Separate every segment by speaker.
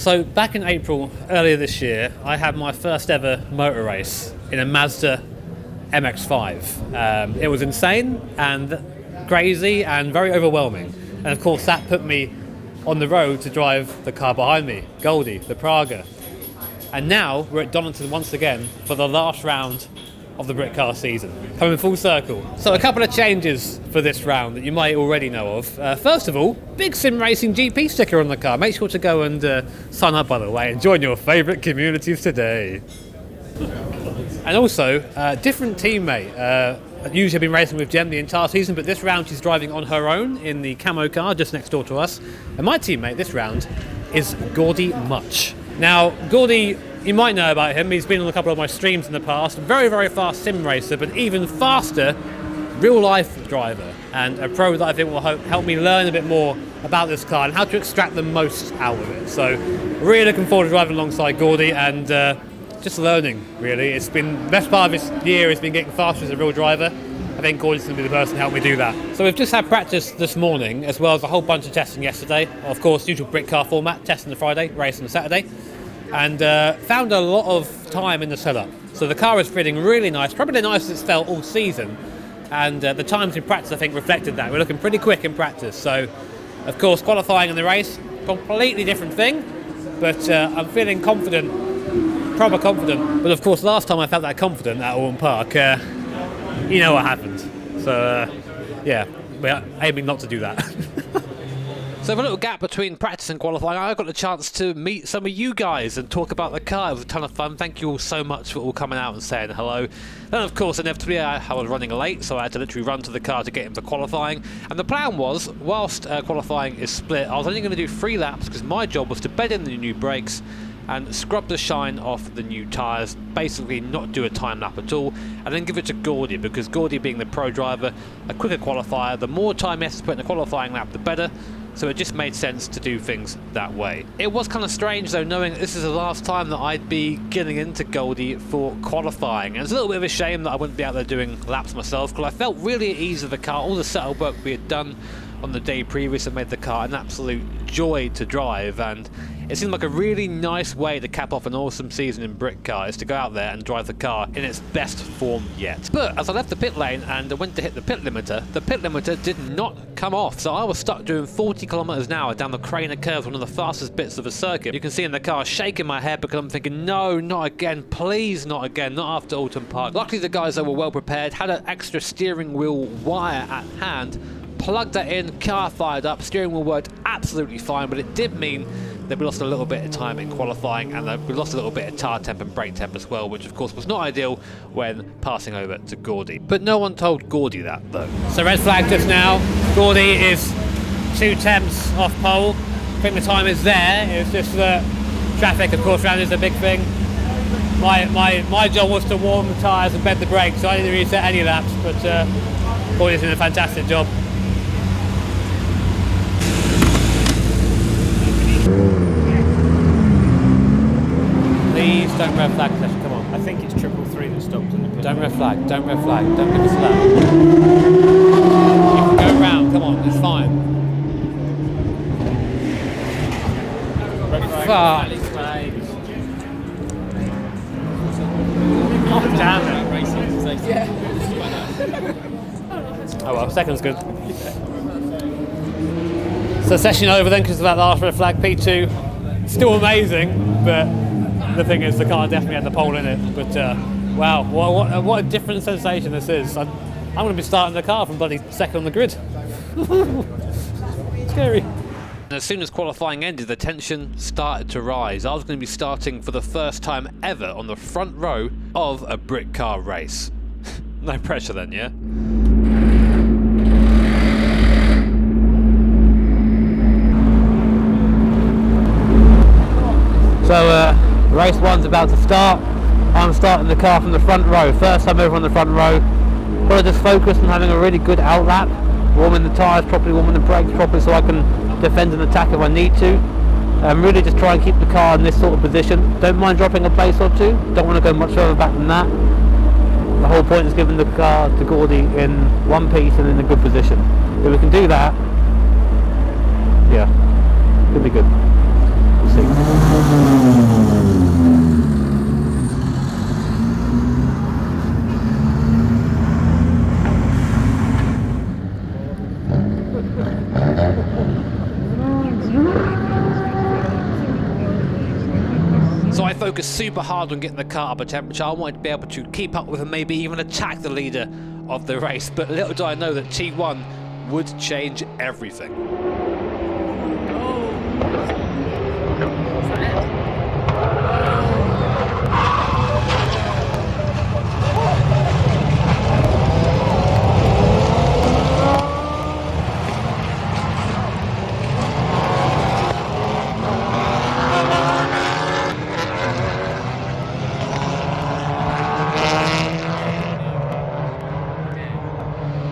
Speaker 1: So back in April earlier this year, I had my first ever motor race in a Mazda MX-5. It was insane and crazy and very overwhelming. And of course that put me on the road to drive the car behind me, Gordy, the Praga. And now we're at Donington once again for the last round of the Brit car season, coming full circle. So a couple of changes for this round that you might already know of. First of all, big Sim Racing GP sticker on the car. Make sure to go and sign up, by the way, and join your favourite communities today. And also, different teammate. Usually I've been racing with Jem the entire season, but this round she's driving on her own in the camo car just next door to us. And my teammate this round is Gordy Much. Now, Gordy, you might know about him. He's been on a couple of my streams in the past. Very, very fast sim racer, but even faster real-life driver. And a pro that I think will help me learn a bit more about this car and how to extract the most out of it. So, really looking forward to driving alongside Gordy and just learning, really. It's been the best part of this year has been getting faster as a real driver. I think Gordy's going to be the person to help me do that. So we've just had practice this morning, as well as a whole bunch of testing yesterday. Of course, usual Brit car format, testing the Friday, racing the Saturday. And found a lot of time in the setup. So the car is feeling really nice, probably the nicest it's felt all season. And the times in practice, I think, reflected that. We're looking pretty quick in practice. So, of course, qualifying in the race, completely different thing. But I'm feeling confident, proper confident. But of course, last time I felt that confident at Orton Park, you know what happened. So, yeah, we're aiming not to do that. So, with a little gap between practice and qualifying, I got the chance to meet some of you guys and talk about the car. It was a ton of fun. Thank you all so much for all coming out and saying hello. And of course, inevitably, I was running late, so I had to literally run to the car to get in for qualifying. And the plan was, whilst qualifying is split, I was only going to do 3 laps because my job was to bed in the new brakes and scrub the shine off the new tyres, basically not do a time lap at all, and then give it to Gordy, because Gordy, being the pro driver, a quicker qualifier, the more time he has to put in a qualifying lap, the better. So it just made sense to do things that way. It was kind of strange though, knowing that this is the last time that I'd be getting into Gordy for qualifying. And it's a little bit of a shame that I wouldn't be out there doing laps myself, because I felt really at ease with the car. All the setup work we had done on the day previous had made the car an absolute joy to drive, and it seemed like a really nice way to cap off an awesome season in Brit car, is to go out there and drive the car in its best form yet. But as I left the pit lane and went to hit the pit limiter did not come off, so I was stuck doing 40 kilometers an hour down the Craner curve, one of the fastest bits of the circuit. You can see in the car shaking my head because I'm thinking, no, not again, please not again, not after Alton Park. Luckily the guys that were well prepared had an extra steering wheel wire at hand, plugged that in, car fired up, steering wheel worked absolutely fine, but it did mean that we lost a little bit of time in qualifying, and we lost a little bit of tyre temp and brake temp as well, which of course was not ideal when passing over to Gordy. But no one told Gordy that though. So red flag just now. Gordy is 2 tenths off pole. I think the time is there. It's just that traffic, of course, around is a big thing. My job was to warm the tyres and bed the brakes, so I didn't reset any laps, but Gordy's doing a fantastic job. Please don't red flag session, come on.
Speaker 2: I think it's 333 that stopped in the pit.
Speaker 1: Don't red flag, don't red flag, don't give us a lap. You can go round, come on, it's fine.
Speaker 2: Red flag.
Speaker 1: Oh, damn it.
Speaker 2: Yeah.
Speaker 1: Oh well, second's good. So session over then because of that last red flag, P2. Still amazing, but the thing is the car definitely had the pole in it. But wow, what a different sensation this is. I'm going to be starting the car from bloody second on the grid. Scary. As soon as qualifying ended, the tension started to rise. I was going to be starting for the first time ever on the front row of a Brit car race. No pressure then, yeah? So race 1's about to start. I'm starting the car from the front row. First time over on the front row. Got to just focus on having a really good outlap, warming the tyres properly, warming the brakes properly so I can defend and attack if I need to. Really just try and keep the car in this sort of position. Don't mind dropping a place or two. Don't want to go much further back than that. The whole point is giving the car to Gordy in one piece and in a good position. If we can do that, yeah, could be good. We'll see. So I focused super hard on getting the car up a temperature. I wanted to be able to keep up with and maybe even attack the leader of the race. But little did I know that T1 would change everything.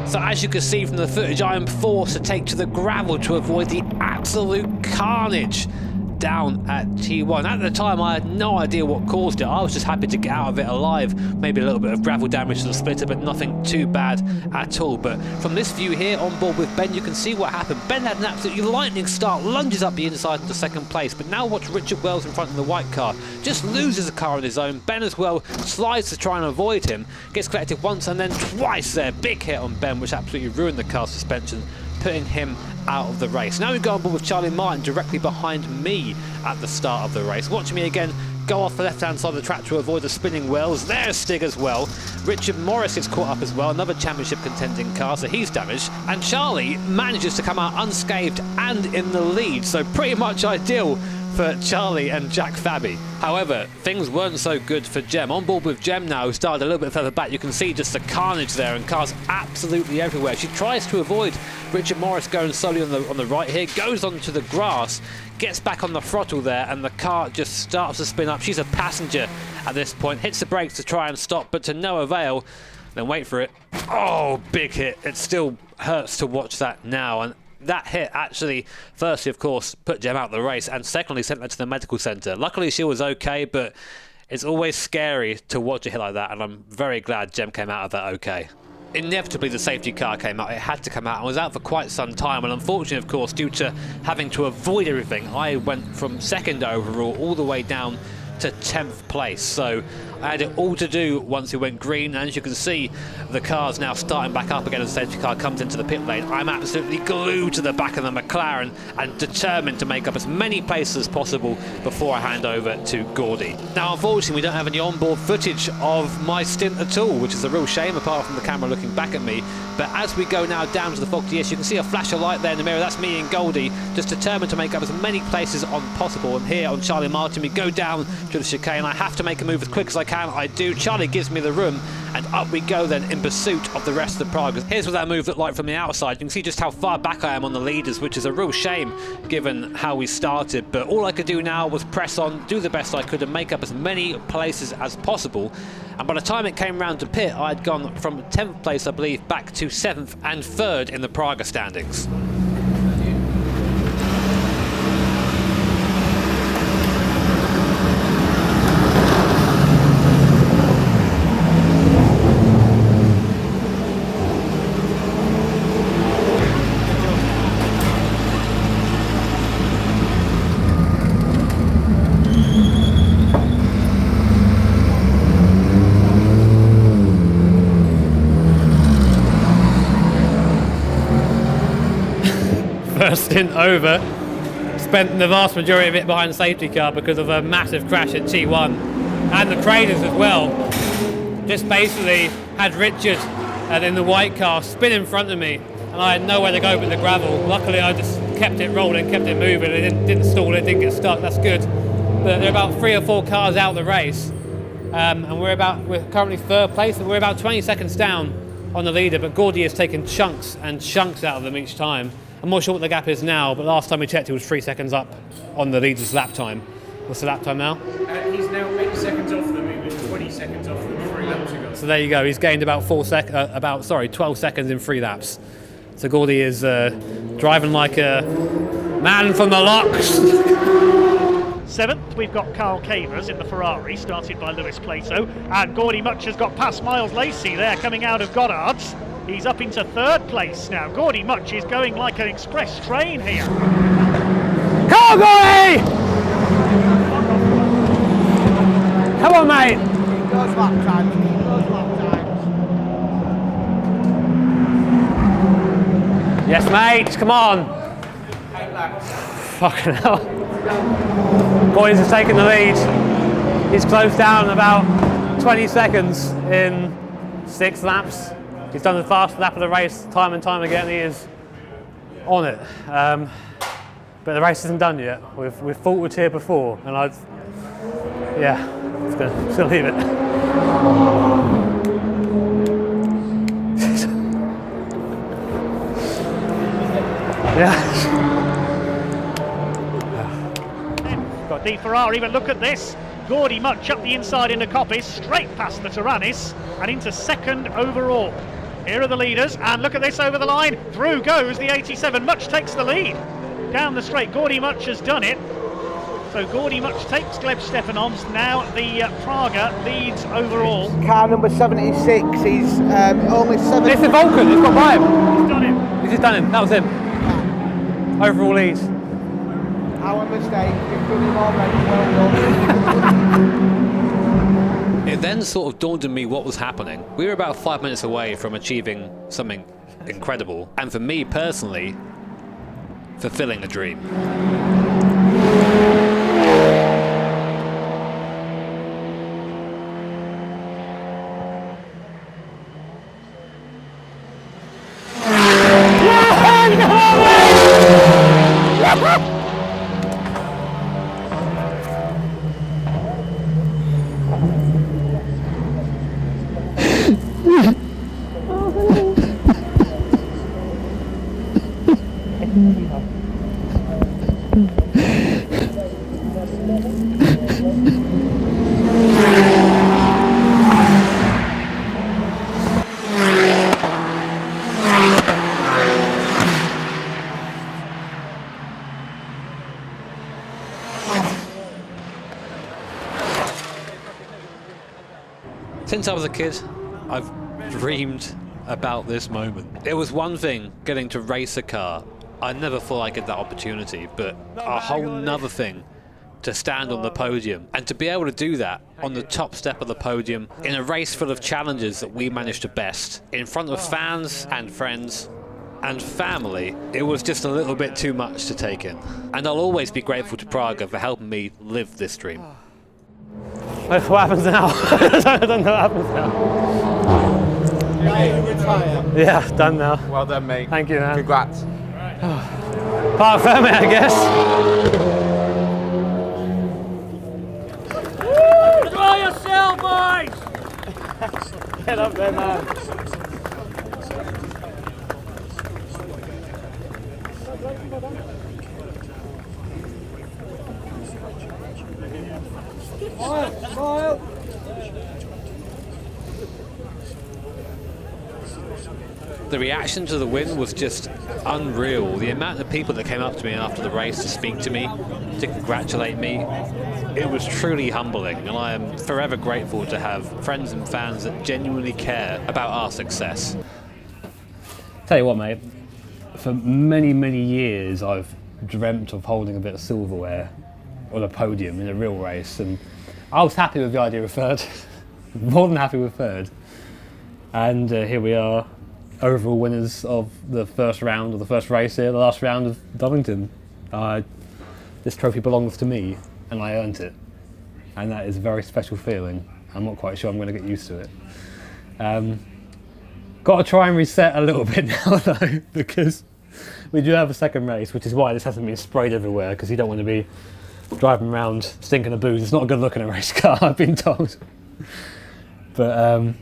Speaker 1: So as you can see from the footage, I am forced to take to the gravel to avoid the absolute carnage down at T1. At the time, I had no idea what caused it. I was just happy to get out of it alive. Maybe a little bit of gravel damage to the splitter, but nothing too bad at all. But from this view here on board with Ben, you can see what happened. Ben had an absolutely lightning start, lunges up the inside into second place, but now watch Richard Wells in front of the white car. Just loses a car on his own. Ben as well slides to try and avoid him. Gets collected once and then twice there. Big hit on Ben, which absolutely ruined the car suspension, putting him out of the race. Now we go on board with Charlie Martin directly behind me at the start of the race. Watch me again go off the left-hand side of the track to avoid the spinning wheels. There's Stig as well. Richard Morris gets caught up as well, another championship contending car, so he's damaged. And Charlie manages to come out unscathed and in the lead, so pretty much ideal for Charlie and Jack Fabi. However, things weren't so good for Jem. On board with Jem now, who started a little bit further back, you can see just the carnage there and cars absolutely everywhere. She tries to avoid Richard Morris going slowly on the right here, goes onto the grass, gets back on the throttle there, and the car just starts to spin up. She's a passenger at this point, hits the brakes to try and stop, but to no avail. Then wait for it. Oh, big hit. It still hurts to watch that now. And that hit actually, firstly, of course, put Jem out of the race, and secondly, sent her to the medical centre. Luckily, she was okay, but it's always scary to watch a hit like that, and I'm very glad Jem came out of that okay. Inevitably, the safety car came out. It had to come out and was out for quite some time, and unfortunately, of course, due to having to avoid everything, I went from second overall all the way down to 10th place. So I had it all to do once it went green, and as you can see, the car's now starting back up again as the safety car comes into the pit lane. I'm absolutely glued to the back of the McLaren and determined to make up as many places as possible before I hand over to Gordy. Now, unfortunately, we don't have any onboard footage of my stint at all, which is a real shame, apart from the camera looking back at me. But as we go now down to the Fog DS, you can see a flash of light there in the mirror. That's me and Goldie, just determined to make up as many places as possible. And here on Charlie Martin, we go down to the chicane. I have to make a move as quick as I can. I do. Charlie gives me the room, and up we go then in pursuit of the rest of the Praga. Here's what that move looked like from the outside. You can see just how far back I am on the leaders, which is a real shame given how we started. But all I could do now was press on, do the best I could, and make up as many places as possible. And by the time it came round to pit, I had gone from 10th place, I believe, back to 7th and 3rd in the Praga standings. First stint over, spent the vast majority of it behind the safety car because of a massive crash at T1 and the Craders as well. Just basically had Richard in the white car spin in front of me, and I had nowhere to go but the gravel. Luckily I just kept it rolling, kept it moving, it didn't stall, it didn't get stuck, that's good. But there are about 3 or 4 cars out of the race, and we're currently 3rd place, and we're about 20 seconds down on the leader, but Gordy has taken chunks and chunks out of them each time. I'm not sure what the gap is now, but last time we checked it was 3 seconds up on the leader's lap time. What's the lap time now?
Speaker 2: He's now 8 seconds off them. He was 20 seconds off them 3 laps ago.
Speaker 1: So there you go. He's gained about 12 seconds in 3 laps. So Gordy is driving like a man from the locks.
Speaker 3: 7th, we've got Carl Cavers in the Ferrari, started by Lewis Plato, and Gordy Much has got past Miles Lacey there, coming out of Goddard's. He's up into 3rd place now. Gordy Much is going like an express train here.
Speaker 1: Come on, Gordy! Come on, mate!
Speaker 4: Keep those lap times, keep those lap times.
Speaker 1: Yes, mate, come on!
Speaker 4: 8 laps.
Speaker 1: Fucking hell. Gordy's has taken the lead. He's closed down about 20 seconds in 6 laps. He's done the fastest lap of the race time and time again. He is on it. But the race isn't done yet. We've faltered here before, and I'm just gonna leave it. Yeah.
Speaker 3: Got the Ferrari, but look at this. Gordy much up the inside into Coppice, straight past the Tyrannis, and into second overall. Here are the leaders, and look at this over the line. Through goes the 87. Much takes the lead. Down the straight, Gordy Much has done it. So Gordy Much takes Gleb Stefanovs. Now the Praga leads overall.
Speaker 4: Car number 76, he's only 7.
Speaker 1: It's the Vulcan, it's got by him.
Speaker 3: He's done it.
Speaker 1: He's just done him, that was him. Overall lead.
Speaker 4: Our mistake, we've done him already, well done.
Speaker 1: It then sort of dawned on me what was happening. We were about 5 minutes away from achieving something incredible, and for me personally, fulfilling a dream. Since I was a kid, I've dreamed about this moment. It was one thing getting to race a car. I never thought I'd get that opportunity, but a whole nother thing to stand on the podium and to be able to do that on the top step of the podium in a race full of challenges that we managed to best in front of fans and friends and family. It was just a little bit too much to take in, and I'll always be grateful to Praga for helping me live this dream. What happens now? I don't know what happens now. Yeah, done now.
Speaker 5: Well done, mate.
Speaker 1: Thank you, man.
Speaker 5: Congrats.
Speaker 1: Part of it, I guess.
Speaker 2: Enjoy yourself, boys!
Speaker 1: Get up there, man.
Speaker 4: Smile.
Speaker 1: The reaction to the win was just unreal. The amount of people that came up to me after the race to speak to me, to congratulate me, it was truly humbling, and I am forever grateful to have friends and fans that genuinely care about our success. Tell you what, mate, for many, many years I've dreamt of holding a bit of silverware on a podium in a real race, and I was happy with the idea of third, more than happy with third. And here we are, overall winners of the first round of the first race here, the last round of Donington. This trophy belongs to me, and I earned it. And that is a very special feeling. I'm not quite sure I'm going to get used to it. Got to try and reset a little bit now though, because we do have a second race, which is why this hasn't been sprayed everywhere, because you don't want to be driving around stinking of booze. It's not a good look in a race car, I've been told. But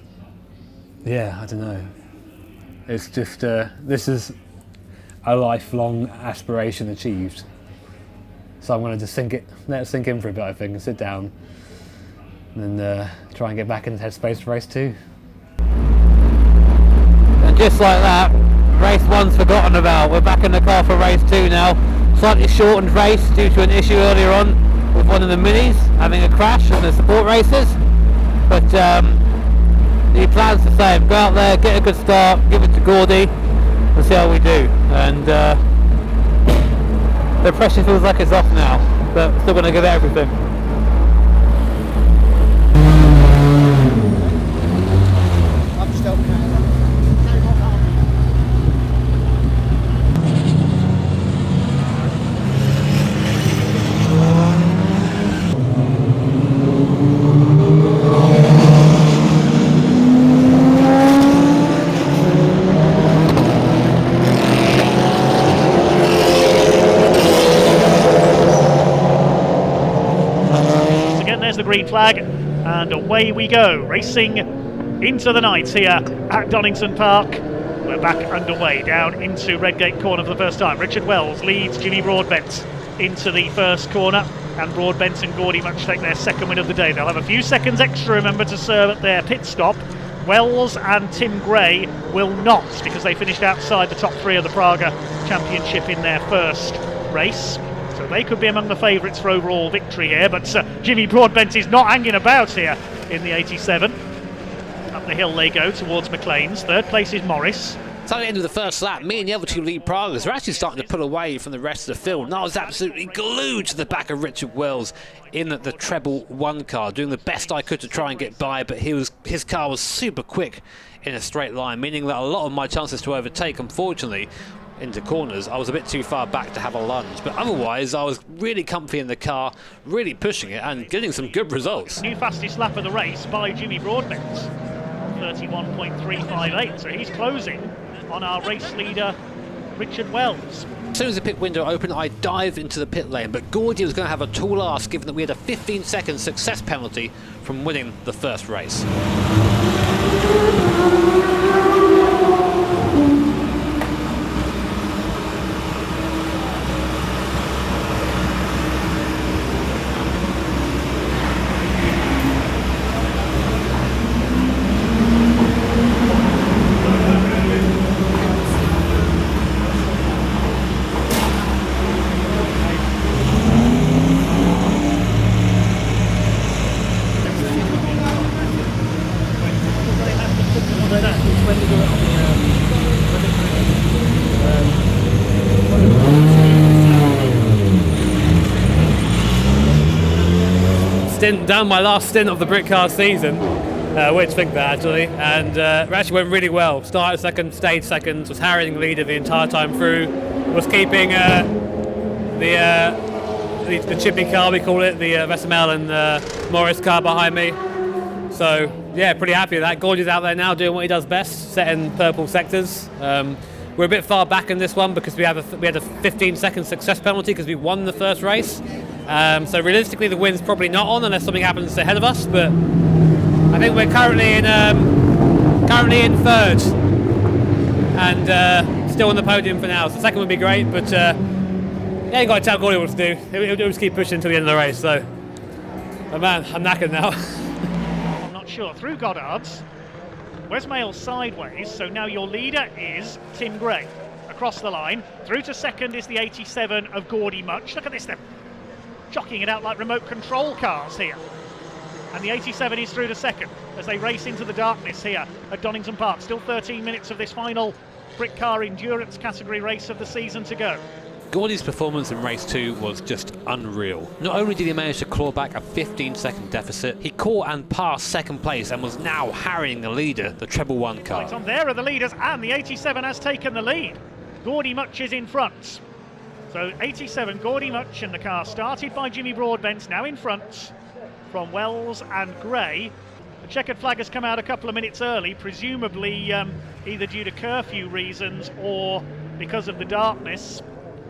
Speaker 1: yeah, I don't know. It's just, this is a lifelong aspiration achieved. So I'm going to just let it sink in for a bit, I think, and sit down and try and get back into headspace for race 2. And just like that, race 1's forgotten about. We're back in the car for race 2 now. Slightly shortened race due to an issue earlier on with one of the minis having a crash on the support races. But the plan's the same. Go out there, get a good start, give it to Gordy, and see how we do. And the pressure feels like it's off now, but still going to give it everything.
Speaker 4: I'm still
Speaker 3: again, there's the green flag, and away we go, racing into the night here at Donington Park. We're back underway, down into Redgate corner for the first time. Richard Wells leads Jimmy Broadbent into the first corner, and Broadbent and Gordy Much take their second win of the day. They'll have a few seconds extra, remember, to serve at their pit stop. Wells and Tim Gray will not, because they finished outside the top three of the Praga Championship in their first race. So they could be among the favourites for overall victory here, but Jimmy Broadbent is not hanging about here in the 87. Up the hill they go towards McLean's. Third place is Morris.
Speaker 1: So at the end of the first lap, me and the other two lead Pragas are actually starting to pull away from the rest of the field, and I was absolutely glued to the back of Richard Wells in the treble one car, doing the best I could to try and get by, but his car was super quick in a straight line, meaning that a lot of my chances to overtake, unfortunately, into corners, I was a bit too far back to have a lunge, but otherwise I was really comfy in the car, really pushing it and getting some good results.
Speaker 3: New fastest lap of the race by Jimmy Broadbent, 31.358, so he's closing on our race leader Richard Wells.
Speaker 1: As soon as the pit window opened, I dived into the pit lane, but Gordy was going to have a tall ask given that we had a 15-second success penalty from winning the first race. Done my last stint of the Brit car season, which think that actually, and it actually went really well. Started second, stayed second, was harrying leader the entire time through, was keeping the chippy car, we call it, the Vesemel and Morris car behind me. So yeah, pretty happy with that. Gordy's out there now doing what he does best, setting purple sectors. We're a bit far back in this one because we had a 15-second success penalty because we won the first race. So realistically, the win's probably not on unless something happens ahead of us. But I think we're currently in third and still on the podium for now. So second would be great, but yeah, you got to tell Gordy what to do. He'll just keep pushing until the end of the race. So, oh man, I'm knackered now.
Speaker 3: I'm not sure. Through Goddard's. Wesmail sideways, so now your leader is Tim Gray. Across the line, through to second is the 87 of Gordy Much. Look at this, they're jockeying it out like remote control cars here. And the 87 is through to second as they race into the darkness here at Donington Park. Still 13 minutes of this final Brit car endurance category race of the season to go.
Speaker 1: Gordy's performance in race 2 was just unreal. Not only did he manage to claw back a 15-second deficit, he caught and passed second place and was now harrying the leader, the treble one car.
Speaker 3: Right on, there are the leaders, and the 87 has taken the lead. Gordy Much is in front. So 87, Gordy Much in the car, started by Jimmy Broadbent, now in front from Wells and Gray. The checkered flag has come out a couple of minutes early, presumably either due to curfew reasons or because of the darkness.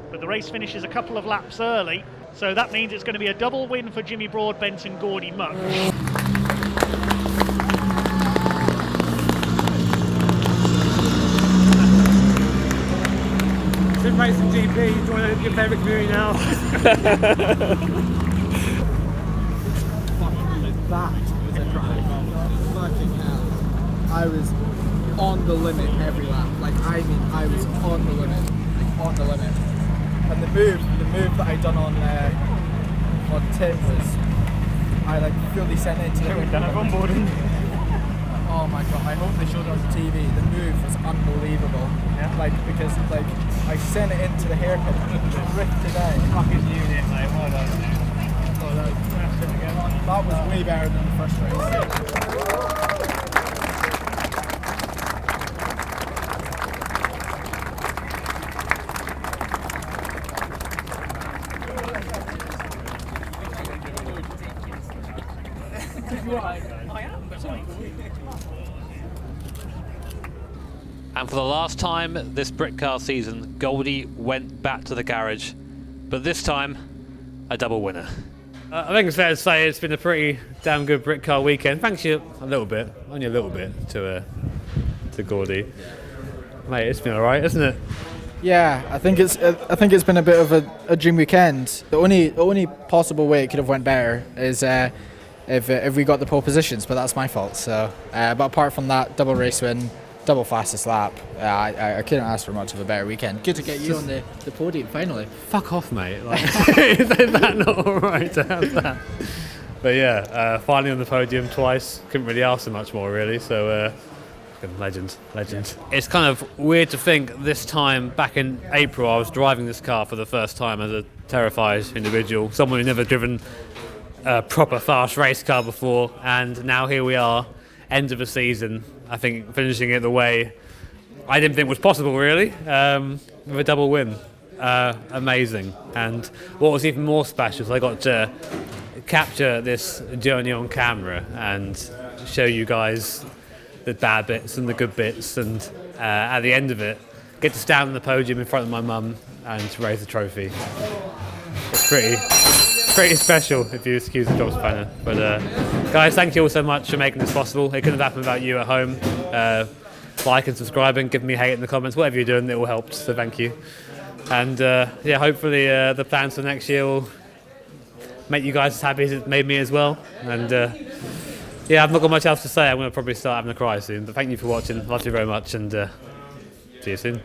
Speaker 3: But the race finishes a couple of laps early, so that means it's going to be a double win for Jimmy Broadbent and Gordy Much.
Speaker 1: Sim Racing GP, do you want to your favourite community now?
Speaker 4: That was a crash. Fucking hell. I was on the limit every lap. Like, I mean, I was on the limit. Like, on the limit. And the move that I done on Tim was, I like fully sent it to the Oh my god, I hope they showed it on the TV. The move was unbelievable. Yeah. Like, because like I sent it into the hairpin and it ripped it out.
Speaker 2: Fucking unit, mate. Well done.
Speaker 4: That was way better than the first race.
Speaker 1: And for the last time this Brit car season, Goldie went back to the garage, but this time a double winner. I think it's fair to say it's been a pretty damn good Brit car weekend. Thanks you only a little bit to Gordy. Mate, it's been alright, isn't it?
Speaker 4: Yeah, I think it's been a bit of a dream weekend. The only possible way it could have went better is if we got the pole positions, but that's my fault. So, but apart from that, double race win, double fastest lap. I couldn't ask for much of a better weekend. Good to get you on the podium finally.
Speaker 1: Fuck off, mate. Like, is that not alright to have that? But yeah, finally on the podium twice. Couldn't really ask for much more, really. So, legend. It's kind of weird to think this time back in April, I was driving this car for the first time as a terrified individual, someone who'd never driven a proper fast race car before, and now here we are, end of a season. I think finishing it the way I didn't think was possible, really, with a double win. Amazing. And what was even more special is I got to capture this journey on camera and show you guys the bad bits and the good bits, and at the end of it, get to stand on the podium in front of my mum and raise the trophy. It's pretty special, if you excuse the drop spanner. But guys, thank you all so much for making this possible. It couldn't have happened without you at home. Like and subscribing, give me a hate in the comments, whatever you're doing, it all helps, so thank you. And yeah, hopefully the plans for next year will make you guys as happy as it made me as well. And yeah, I've not got much else to say. I'm going to probably start having a cry soon. But thank you for watching. Love you very much, and see you soon.